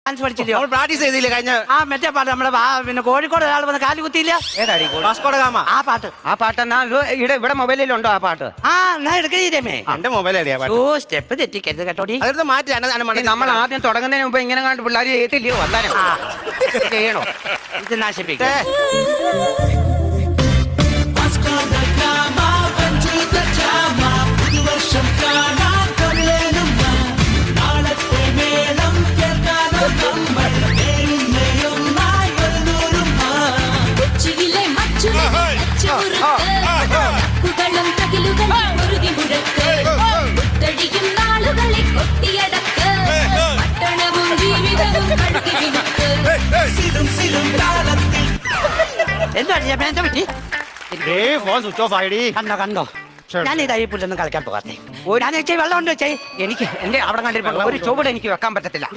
Dance പഠിച്ചില്ലയോ? Practice ചെയ്തില്ലേ കഴിഞ്ഞ? ആ മറ്റേ പാട്ട് നമ്മുടെ പിന്നെ കോഴിക്കോട് ഒരാൾ വന്ന് കാലി കുത്തിയില്ല. ഏതാടി വാസ്കോഡ ഗാമ. ആ പാട്ട്. ആ പാട്ട് എന്നാ ഇവിടെ മൊബൈലിലുണ്ടോ ആ പാട്ട്? ആ എന്നാ എടുക്കണേ. എന്റെ മൊബൈൽ അടിയാ പാട്ട്. ഓ സ്റ്റെപ്പ് തെറ്റിക്കരുത് കേട്ടോടി. അതെടുത്ത് മാറ്റി. നമ്മൾ ആദ്യം തുടങ്ങുന്നതിന് മുമ്പ് ഇങ്ങനെ കണ്ട് പിള്ളേർ ഏത്തില്ലയോ വന്നാലും ചെയ്യണോ? ഇത് നശിപ്പിക്കേ. എന്താ എന്താ പറ്റി? ഫോൺ സ്വിച്ച് ഓഫ് ആയിടി. കണ്ടോ ഞാൻ ഇതായി പുല്ലൊന്നും കളിക്കാൻ പോകാത്തെ. ഞാൻ വെച്ചാൽ വെള്ളം ഉണ്ടോ വെച്ചേ? എനിക്ക് എന്റെ അവിടെ കണ്ടിരിപ്പുണ്ട് ഒരു ചുവട് എനിക്ക് വെക്കാൻ പറ്റത്തില്ല.